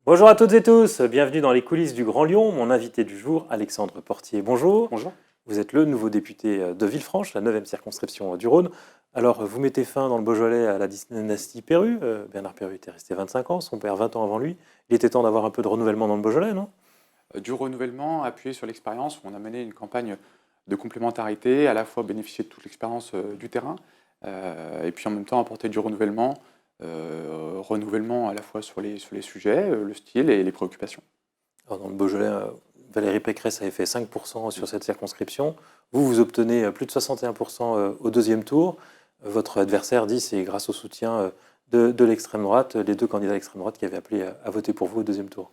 Bonjour à toutes et tous, bienvenue dans les coulisses du Grand Lyon. Mon invité du jour, Alexandre Portier, bonjour. Bonjour. Vous êtes le nouveau député de Villefranche, la 9e circonscription du Rhône. Alors, vous mettez fin dans le Beaujolais à la dynastie Perrut. Bernard Perrut était resté 25 ans, son père 20 ans avant lui. Il était temps d'avoir un peu de renouvellement dans le Beaujolais, non? Du renouvellement appuyé sur l'expérience, où on a mené une campagne de complémentarité, à la fois bénéficier de toute l'expérience du terrain, et puis en même temps apporter du renouvellement à la fois sur les sujets, le style et les préoccupations. Alors, dans le Beaujolais, Valérie Pécresse avait fait 5% sur cette circonscription. Vous obtenez plus de 61% au deuxième tour. Votre adversaire dit que c'est grâce au soutien de l'extrême droite, les deux candidats d'extrême droite qui avaient appelé à voter pour vous au deuxième tour.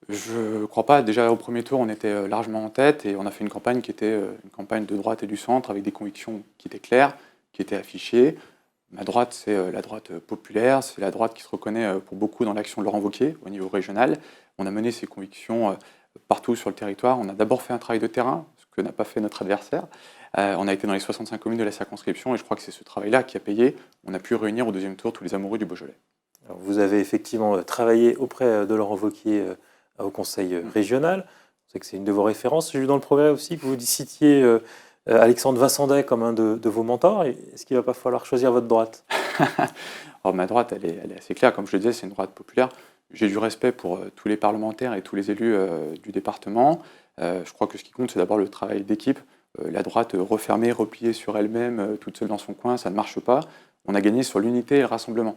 Je ne crois pas. Déjà au premier tour, on était largement en tête et on a fait une campagne qui était une campagne de droite et du centre avec des convictions qui étaient claires, qui étaient affichées. Ma droite, c'est la droite populaire, c'est la droite qui se reconnaît pour beaucoup dans l'action de Laurent Wauquiez au niveau régional. On a mené ces convictions partout sur le territoire. On a d'abord fait un travail de terrain, ce que n'a pas fait notre adversaire. On a été dans les 65 communes de la circonscription et je crois que c'est ce travail-là qui a payé. On a pu réunir au deuxième tour tous les amoureux du Beaujolais. Alors, vous avez effectivement travaillé auprès de Laurent Wauquiez au conseil régional. Je sais que c'est une de vos références. J'ai vu dans le Progrès aussi que vous citiez Alexandre Vassandet comme un de vos mentors. Est-ce qu'il ne va pas falloir choisir votre droite? Alors, ma droite, elle est assez claire. Comme je le disais, c'est une droite populaire. J'ai du respect pour tous les parlementaires et tous les élus du département. Je crois que ce qui compte, c'est d'abord le travail d'équipe. La droite refermée, repliée sur elle-même, toute seule dans son coin, ça ne marche pas. On a gagné sur l'unité et le rassemblement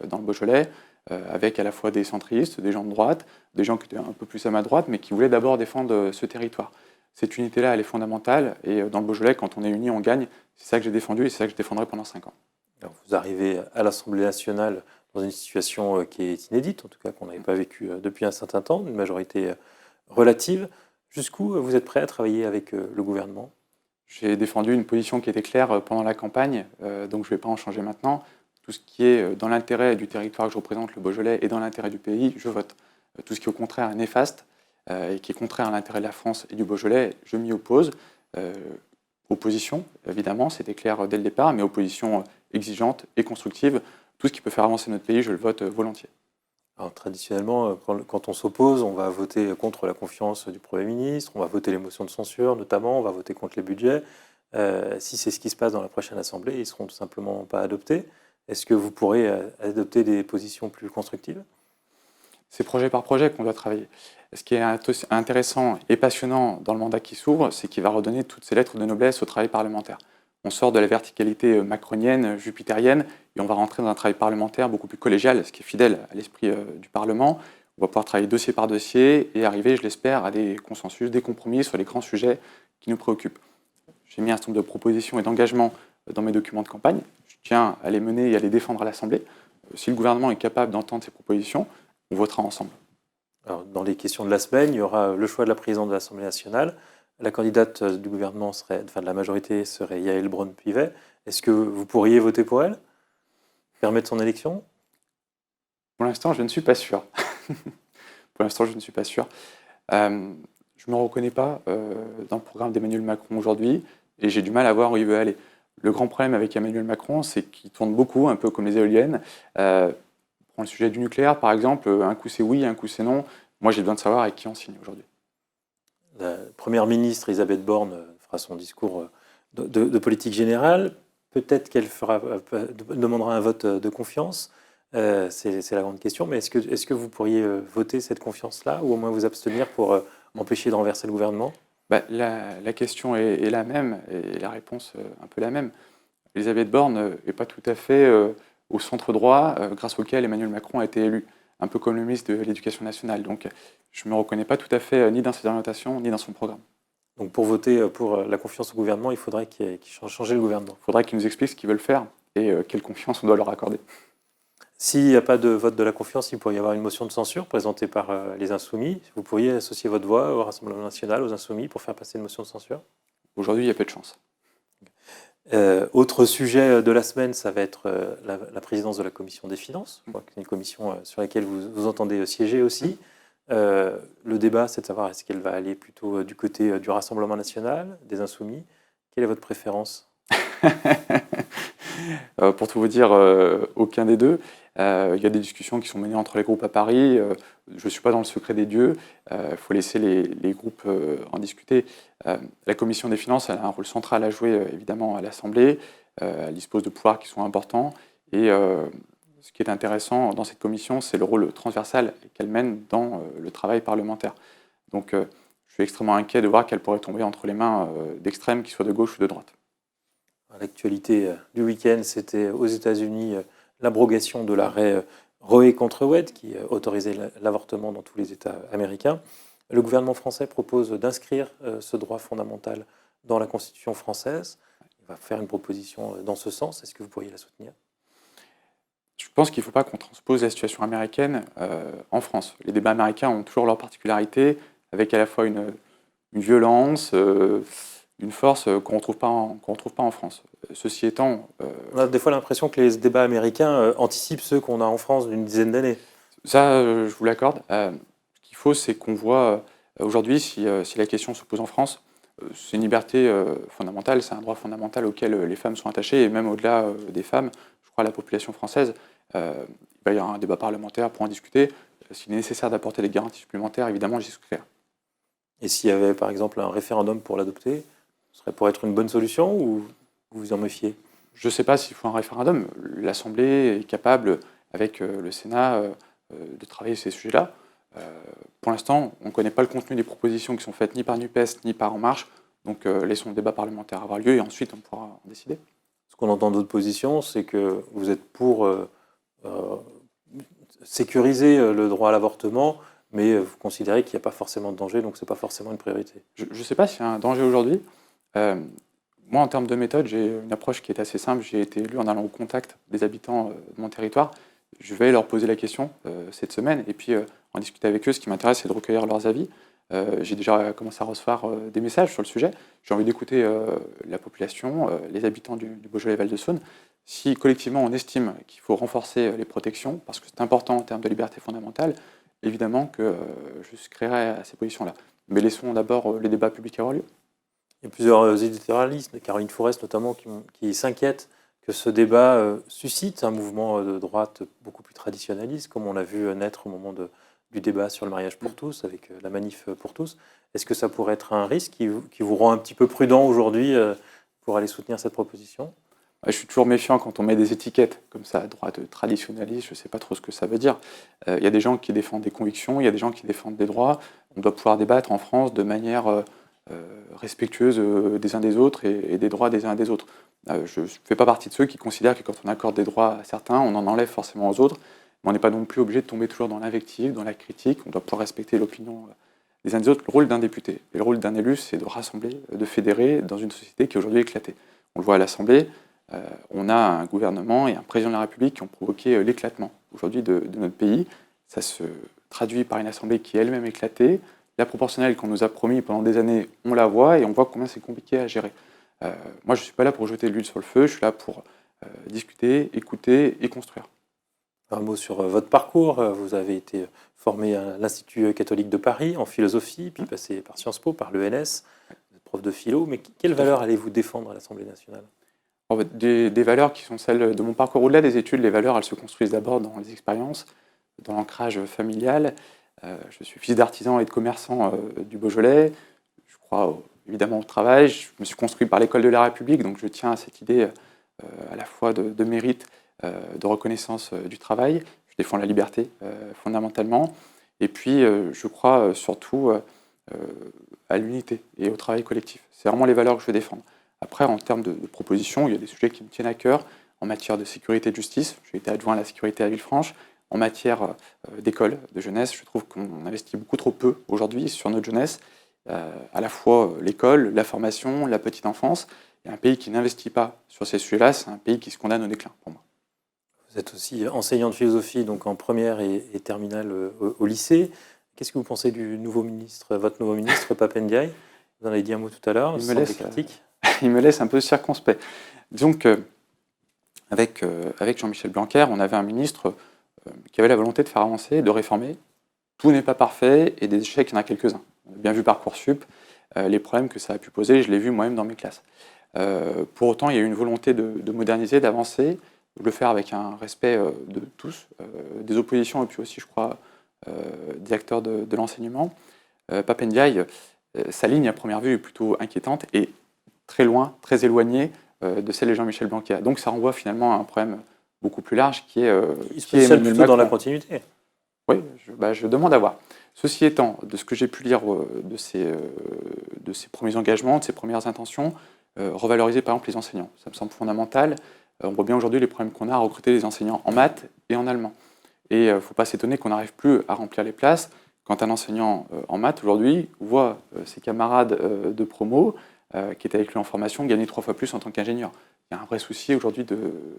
dans le Beaujolais, avec à la fois des centristes, des gens de droite, des gens qui étaient un peu plus à ma droite, mais qui voulaient d'abord défendre ce territoire. Cette unité-là, elle est fondamentale, et dans le Beaujolais, quand on est unis, on gagne. C'est ça que j'ai défendu, et c'est ça que je défendrai pendant 5 ans. Alors, vous arrivez à l'Assemblée nationale dans une situation qui est inédite, en tout cas qu'on n'avait pas vécue depuis un certain temps, une majorité relative. Jusqu'où vous êtes prêt à travailler avec le gouvernement? J'ai défendu une position qui était claire pendant la campagne, donc je ne vais pas en changer maintenant. Tout ce qui est dans l'intérêt du territoire que je représente, le Beaujolais, et dans l'intérêt du pays, je vote. Tout ce qui est au contraire est néfaste et qui est contraire à l'intérêt de la France et du Beaujolais, je m'y oppose. Opposition, évidemment, c'était clair dès le départ, mais opposition exigeante et constructive. Tout ce qui peut faire avancer notre pays, je le vote volontiers. Alors, traditionnellement, quand on s'oppose, on va voter contre la confiance du Premier ministre, on va voter les motions de censure notamment, on va voter contre les budgets. Si c'est ce qui se passe dans la prochaine Assemblée, ils ne seront tout simplement pas adoptés. Est-ce que vous pourrez adopter des positions plus constructives? C'est projet par projet qu'on doit travailler. Ce qui est intéressant et passionnant dans le mandat qui s'ouvre, c'est qu'il va redonner toutes ces lettres de noblesse au travail parlementaire. On sort de la verticalité macronienne, jupitérienne, et on va rentrer dans un travail parlementaire beaucoup plus collégial, ce qui est fidèle à l'esprit du Parlement. On va pouvoir travailler dossier par dossier et arriver, je l'espère, à des consensus, des compromis sur les grands sujets qui nous préoccupent. J'ai mis un certain nombre de propositions et d'engagements dans mes documents de campagne. Je tiens à les mener et à les défendre à l'Assemblée. Si le gouvernement est capable d'entendre ces propositions, on votera ensemble. Alors, dans les questions de la semaine, il y aura le choix de la présidente de l'Assemblée nationale. La candidate du gouvernement de la majorité serait Yaël Braun-Pivet. Est-ce que vous pourriez voter pour elle? Permettre son élection? Pour l'instant, je ne suis pas sûr. Pour l'instant, je ne suis pas sûr. Je ne me reconnais pas dans le programme d'Emmanuel Macron aujourd'hui et j'ai du mal à voir où il veut aller. Le grand problème avec Emmanuel Macron, c'est qu'il tourne beaucoup, un peu comme les éoliennes. Prends le sujet du nucléaire, par exemple, un coup c'est oui, un coup c'est non. Moi, j'ai besoin de savoir avec qui on signe aujourd'hui. La première ministre Elisabeth Borne fera son discours de politique générale. Peut-être qu'elle demandera un vote de confiance. C'est la grande question. Mais est-ce que vous pourriez voter cette confiance-là ou au moins vous abstenir pour empêcher de renverser le gouvernement? La question est la même et la réponse un peu la même. Elisabeth Borne n'est pas tout à fait au centre droit grâce auquel Emmanuel Macron a été élu, un peu comme le ministre de l'Éducation nationale. Donc je ne me reconnais pas tout à fait ni dans ses orientations ni dans son programme. Donc pour voter pour la confiance au gouvernement, il faudrait qu'il change le gouvernement. Il faudrait qu'ils nous expliquent ce qu'ils veulent faire et quelle confiance on doit leur accorder. S'il n'y a pas de vote de la confiance, il pourrait y avoir une motion de censure présentée par les Insoumis. Vous pourriez associer votre voix au Rassemblement national, aux Insoumis, pour faire passer une motion de censure? Aujourd'hui, il y a peu de chance. Autre sujet de la semaine, ça va être la présidence de la commission des finances. Je crois que c'est une commission sur laquelle vous entendez siéger aussi. Le débat, c'est de savoir est-ce qu'elle va aller plutôt du côté du Rassemblement national, des Insoumis. Quelle est votre préférence? Pour tout vous dire, aucun des deux. Il y a des discussions qui sont menées entre les groupes à Paris. Je ne suis pas dans le secret des dieux. Il faut laisser les groupes en discuter. La commission des finances elle a un rôle central à jouer, évidemment, à l'Assemblée. Elle dispose de pouvoirs qui sont importants. Et ce qui est intéressant dans cette commission, c'est le rôle transversal qu'elle mène dans le travail parlementaire. Donc, je suis extrêmement inquiet de voir qu'elle pourrait tomber entre les mains d'extrêmes, qu'ils soient de gauche ou de droite. L'actualité du week-end, c'était aux États-Unis l'abrogation de l'arrêt Roe contre Wade qui autorisait l'avortement dans tous les États américains. Le gouvernement français propose d'inscrire ce droit fondamental dans la Constitution française. Il va faire une proposition dans ce sens. Est-ce que vous pourriez la soutenir ? Je pense qu'il ne faut pas qu'on transpose la situation américaine en France. Les débats américains ont toujours leur particularité, avec à la fois une violence, une force qu'on ne retrouve pas en France. Ceci étant... On a des fois l'impression que les débats américains anticipent ceux qu'on a en France d'une dizaine d'années. Ça, je vous l'accorde. Ce qu'il faut, c'est qu'on voit aujourd'hui, si la question se pose en France, c'est une liberté fondamentale, c'est un droit fondamental auquel les femmes sont attachées, et même au-delà des femmes, je crois, la population française. Il va y avoir un débat parlementaire pour en discuter. S'il est nécessaire d'apporter des garanties supplémentaires, évidemment, j'y souscris. Et s'il y avait, par exemple, un référendum pour l'adopter, ce serait pour être une bonne solution ou vous vous en méfiez ? Je ne sais pas s'il faut un référendum. L'Assemblée est capable, avec le Sénat, de travailler sur ces sujets-là. Pour l'instant, on ne connaît pas le contenu des propositions qui sont faites ni par NUPES ni par En Marche. Donc laissons le débat parlementaire avoir lieu et ensuite on pourra en décider. Ce qu'on entend d'autres positions, c'est que vous êtes pour sécuriser le droit à l'avortement, mais vous considérez qu'il n'y a pas forcément de danger, donc ce n'est pas forcément une priorité. Je ne sais pas s'il y a un danger aujourd'hui. Moi, en termes de méthode, j'ai une approche qui est assez simple. J'ai été élu en allant au contact des habitants de mon territoire. Je vais leur poser la question cette semaine et puis en discuter avec eux. Ce qui m'intéresse, c'est de recueillir leurs avis. J'ai déjà commencé à recevoir des messages sur le sujet. J'ai envie d'écouter la population, les habitants du Beaujolais-Val-de-Saône. Si collectivement on estime qu'il faut renforcer les protections, parce que c'est important en termes de liberté fondamentale, évidemment que je souscrirai à ces positions-là. Mais laissons d'abord les débats publics avoir lieu. Il y a plusieurs éditorialistes, Caroline Fourest notamment, qui s'inquiètent que ce débat suscite un mouvement de droite beaucoup plus traditionnaliste, comme on l'a vu naître au moment du débat sur le mariage pour tous, avec la manif pour tous. Est-ce que ça pourrait être un risque qui vous rend un petit peu prudent aujourd'hui pour aller soutenir cette proposition ? Je suis toujours méfiant quand on met des étiquettes comme ça, droite traditionnaliste, je ne sais pas trop ce que ça veut dire. Il y a des gens qui défendent des convictions, il y a des gens qui défendent des droits. On doit pouvoir débattre en France de manière respectueuse des uns des autres et des droits des uns et des autres. Je ne fais pas partie de ceux qui considèrent que quand on accorde des droits à certains, on en enlève forcément aux autres. Mais on n'est pas non plus obligé de tomber toujours dans l'invective, dans la critique. On doit pouvoir respecter l'opinion des uns des autres. Le rôle d'un député et le rôle d'un élu, c'est de rassembler, de fédérer dans une société qui est aujourd'hui éclatée. On le voit à l'Assemblée, on a un gouvernement et un président de la République qui ont provoqué l'éclatement aujourd'hui de notre pays. Ça se traduit par une Assemblée qui est elle-même éclatée. La proportionnelle qu'on nous a promis pendant des années, on la voit et on voit combien c'est compliqué à gérer. Moi, je ne suis pas là pour jeter de l'huile sur le feu, je suis là pour discuter, écouter et construire. Un mot sur votre parcours. Vous avez été formé à l'Institut catholique de Paris en philosophie, puis passé par Sciences Po, par l'ENS, vous êtes prof de philo. Mais quelles valeurs allez-vous défendre à l'Assemblée nationale ? Des valeurs qui sont celles de mon parcours. Au-delà des études, les valeurs, elles se construisent d'abord dans les expériences, dans l'ancrage familial. Je suis fils d'artisan et de commerçant du Beaujolais. Je crois évidemment au travail. Je me suis construit par l'école de la République, donc je tiens à cette idée à la fois de mérite, de reconnaissance du travail. Je défends la liberté fondamentalement. Et puis, je crois surtout à l'unité et au travail collectif. C'est vraiment les valeurs que je veux défendre. Après, en termes de propositions, il y a des sujets qui me tiennent à cœur. En matière de sécurité et de justice, j'ai été adjoint à la sécurité à Villefranche. En matière d'école, de jeunesse, je trouve qu'on investit beaucoup trop peu aujourd'hui sur notre jeunesse, à la fois l'école, la formation, la petite enfance. Et un pays qui n'investit pas sur ces sujets-là, c'est un pays qui se condamne au déclin, pour moi. Vous êtes aussi enseignant de philosophie, donc en première et terminale au lycée. Qu'est-ce que vous pensez du nouveau ministre, votre nouveau ministre, Pape Ndiaye ? Vous en avez dit un mot tout à l'heure, il me laisse un peu circonspect. Disons qu'avec Jean-Michel Blanquer, on avait un ministre qui avait la volonté de faire avancer, de réformer. Tout n'est pas parfait et des échecs, il y en a quelques-uns. On a bien vu Parcoursup, les problèmes que ça a pu poser, je l'ai vu moi-même dans mes classes. Pour autant, il y a eu une volonté de moderniser, d'avancer. le faire avec un respect de tous, des oppositions et puis aussi, je crois, des acteurs de l'enseignement. Pap Ndiaye, sa ligne à première vue est plutôt inquiétante et très loin, très éloignée de celle de Jean-Michel Blanquer. Donc ça renvoie finalement à un problème beaucoup plus large qui est Il se qui est positionne Emmanuel plutôt dans la Macron. continuité. Oui, je demande à voir. Ceci étant, de ce que j'ai pu lire de ses premiers engagements, de ses premières intentions, revaloriser par exemple les enseignants, ça me semble fondamental. On voit bien aujourd'hui les problèmes qu'on a à recruter des enseignants en maths et en allemand. Et il ne faut pas s'étonner qu'on n'arrive plus à remplir les places quand un enseignant en maths aujourd'hui voit ses camarades de promo qui étaient avec lui en formation gagner 3 fois plus en tant qu'ingénieur. Il y a un vrai souci aujourd'hui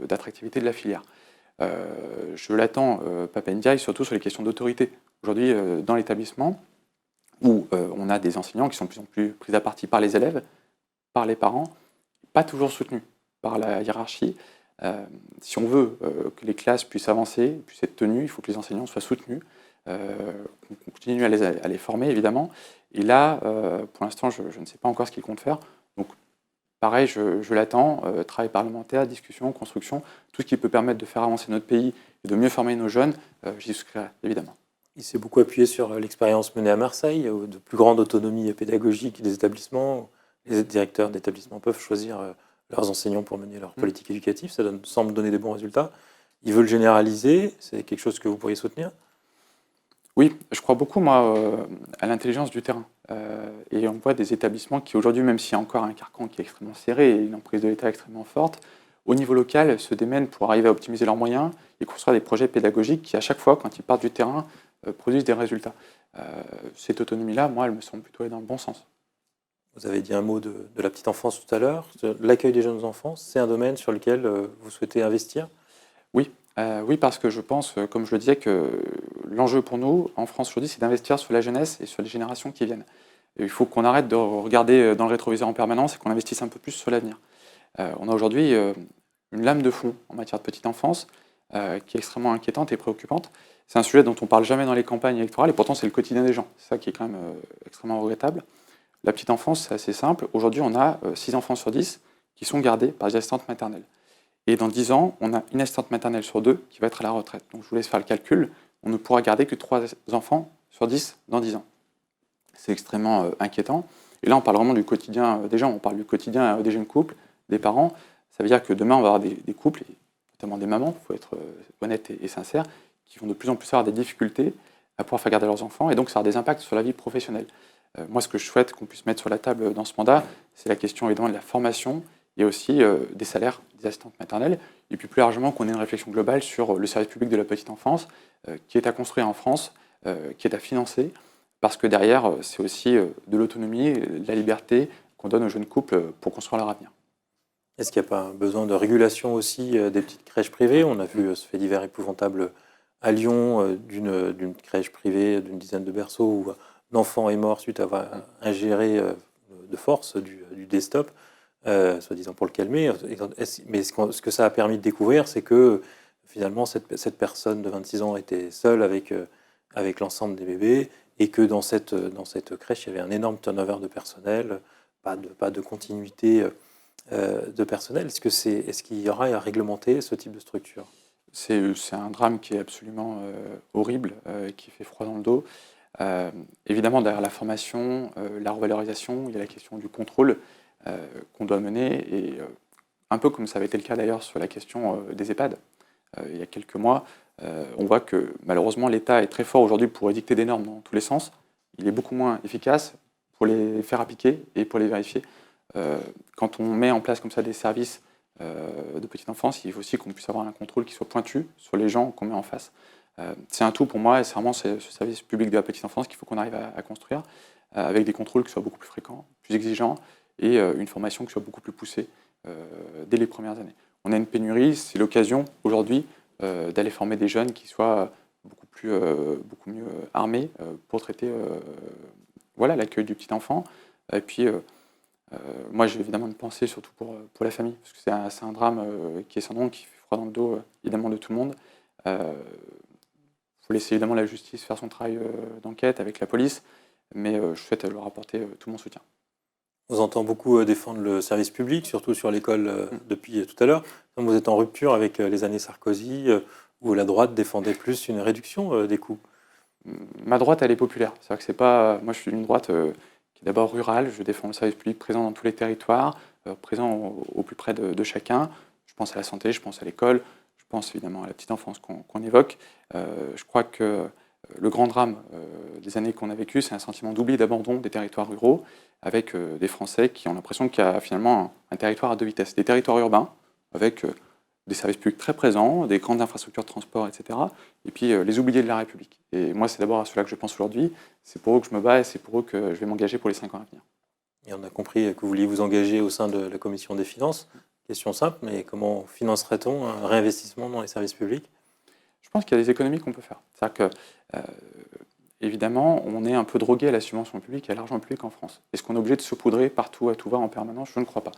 d'attractivité de la filière. Je l'attends, Pap Ndiaye, surtout sur les questions d'autorité. Aujourd'hui, dans l'établissement, où on a des enseignants qui sont de plus en plus pris à partie par les élèves, par les parents, pas toujours soutenus par la hiérarchie. Si on veut que les classes puissent avancer, puissent être tenues, il faut que les enseignants soient soutenus, qu'on continue à les former, évidemment. Et là, pour l'instant, je ne sais pas encore ce qu'ils comptent faire. Donc, pareil, je l'attends, travail parlementaire, discussion, construction, tout ce qui peut permettre de faire avancer notre pays et de mieux former nos jeunes, j'y souscrirai, évidemment. Il s'est beaucoup appuyé sur l'expérience menée à Marseille, de plus grande autonomie pédagogique des établissements. Les directeurs d'établissements peuvent choisir leurs enseignants pour mener leur politique éducative. Ça semble donner des bons résultats. Ils veulent généraliser. C'est quelque chose que vous pourriez soutenir? Oui, je crois beaucoup, moi, à l'intelligence du terrain. Et on voit des établissements qui, aujourd'hui, même s'il y a encore un carcan qui est extrêmement serré et une emprise de l'État extrêmement forte, au niveau local, se démènent pour arriver à optimiser leurs moyens et construire des projets pédagogiques qui, à chaque fois, quand ils partent du terrain, produisent des résultats. Cette autonomie-là, moi, elle me semble plutôt aller dans le bon sens. Vous avez dit un mot de la petite enfance tout à l'heure. L'accueil des jeunes enfants, c'est un domaine sur lequel vous souhaitez investir? Oui, oui, parce que je pense, comme je le disais, que l'enjeu pour nous, en France aujourd'hui, c'est d'investir sur la jeunesse et sur les générations qui viennent. Et il faut qu'on arrête de regarder dans le rétroviseur en permanence et qu'on investisse un peu plus sur l'avenir. On a aujourd'hui une lame de fond en matière de petite enfance qui est extrêmement inquiétante et préoccupante. C'est un sujet dont on parle jamais dans les campagnes électorales et pourtant c'est le quotidien des gens. C'est ça qui est quand même extrêmement regrettable. La petite enfance, c'est assez simple. Aujourd'hui, on a 6 enfants sur 10 qui sont gardés par des assistantes maternelles. Et dans 10 ans, on a une assistante maternelle sur 2 qui va être à la retraite. Donc je vous laisse faire le calcul. On ne pourra garder que 3 enfants sur 10 dans 10 ans. C'est extrêmement inquiétant. Et là, on parle vraiment du quotidien des gens. On parle du quotidien des jeunes couples, des parents. Ça veut dire que demain, on va avoir des couples, et notamment des mamans, il faut être honnête et sincère, qui vont de plus en plus avoir des difficultés à pouvoir faire garder leurs enfants. Et donc, ça aura des impacts sur la vie professionnelle. Moi, ce que je souhaite qu'on puisse mettre sur la table dans ce mandat, c'est la question évidemment de la formation et aussi des salaires des assistantes maternelles. Et puis plus largement, qu'on ait une réflexion globale sur le service public de la petite enfance, qui est à construire en France, qui est à financer, parce que derrière, c'est aussi de l'autonomie, de la liberté qu'on donne aux jeunes couples pour construire leur avenir. Est-ce qu'il n'y a pas un besoin de régulation aussi des petites crèches privées? On a vu ce fait divers épouvantable à Lyon d'une crèche privée d'une dizaine de berceaux où un enfant est mort suite à avoir ingéré de force du Desktop, soi-disant pour le calmer. Mais ce que ça a permis de découvrir, c'est que finalement cette personne de 26 ans était seule avec l'ensemble des bébés et que dans cette crèche, il y avait un énorme turnover de personnel, pas de continuité de personnel. Est-ce qu'il y aura à réglementer ce type de structure? C'est un drame qui est absolument horrible, qui fait froid dans le dos. Évidemment, derrière la formation, la revalorisation, il y a la question du contrôle qu'on doit mener, et un peu comme ça avait été le cas d'ailleurs sur la question des EHPAD. Il y a quelques mois, on voit que malheureusement l'État est très fort aujourd'hui pour édicter des normes dans tous les sens. Il est beaucoup moins efficace pour les faire appliquer et pour les vérifier. Quand on met en place comme ça des services de petite enfance, il faut aussi qu'on puisse avoir un contrôle qui soit pointu sur les gens qu'on met en face. C'est un tout pour moi, et c'est vraiment ce service public de la petite enfance qu'il faut qu'on arrive à construire, avec des contrôles qui soient beaucoup plus fréquents, plus exigeants, et une formation qui soit beaucoup plus poussée dès les premières années. On a une pénurie, c'est l'occasion aujourd'hui d'aller former des jeunes qui soient beaucoup mieux armés pour traiter l'accueil du petit enfant. Et puis, moi, j'ai évidemment une pensée surtout pour la famille, parce que c'est un drame qui est sans nom, qui fait froid dans le dos, évidemment, de tout le monde. Il faut laisser évidemment la justice faire son travail d'enquête avec la police, mais je souhaite leur apporter tout mon soutien. On vous entend beaucoup défendre le service public, surtout sur l'école depuis tout à l'heure. Donc vous êtes en rupture avec les années Sarkozy, où la droite défendait plus une réduction des coûts. Ma droite, elle est populaire. C'est-à-dire que c'est pas. Moi, je suis d'une droite qui est d'abord rurale. Je défends le service public présent dans tous les territoires, présent au plus près de chacun. Je pense à la santé, je pense à l'école, je pense évidemment à la petite enfance qu'on évoque. Je crois que le grand drame des années qu'on a vécues, c'est un sentiment d'oubli et d'abandon des territoires ruraux, avec des Français qui ont l'impression qu'il y a finalement un territoire à deux vitesses. Des territoires urbains, avec des services publics très présents, des grandes infrastructures de transport, etc. Et puis les oubliés de la République. Et moi, c'est d'abord à cela que je pense aujourd'hui. C'est pour eux que je me bats et c'est pour eux que je vais m'engager pour les 5 ans à venir. Et on a compris que vous vouliez vous engager au sein de la commission des finances. Question simple, mais comment financerait-on un réinvestissement dans les services publics? Je pense qu'il y a des économies qu'on peut faire. C'est-à-dire que, évidemment, on est un peu drogué à la subvention publique et à l'argent public en France. Est-ce qu'on est obligé de saupoudrer partout, à tout va, en permanence? Je ne crois pas.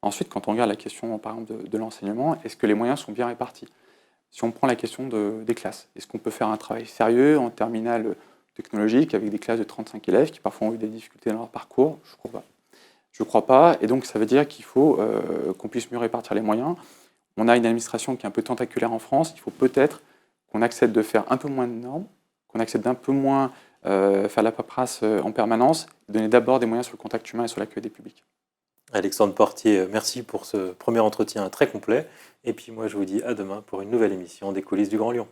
Ensuite, quand on regarde la question, par exemple, de l'enseignement, est-ce que les moyens sont bien répartis? Si on prend la question des classes, est-ce qu'on peut faire un travail sérieux en terminale technologique avec des classes de 35 élèves qui parfois ont eu des difficultés dans leur parcours? Je ne crois pas. Je ne crois pas, et donc ça veut dire qu'il faut qu'on puisse mieux répartir les moyens. On a une administration qui est un peu tentaculaire en France, il faut peut-être qu'on accepte de faire un peu moins de normes, qu'on accepte d'un peu moins faire la paperasse en permanence, donner d'abord des moyens sur le contact humain et sur l'accueil des publics. Alexandre Portier, merci pour ce premier entretien très complet. Et puis moi, je vous dis à demain pour une nouvelle émission des coulisses du Grand Lyon.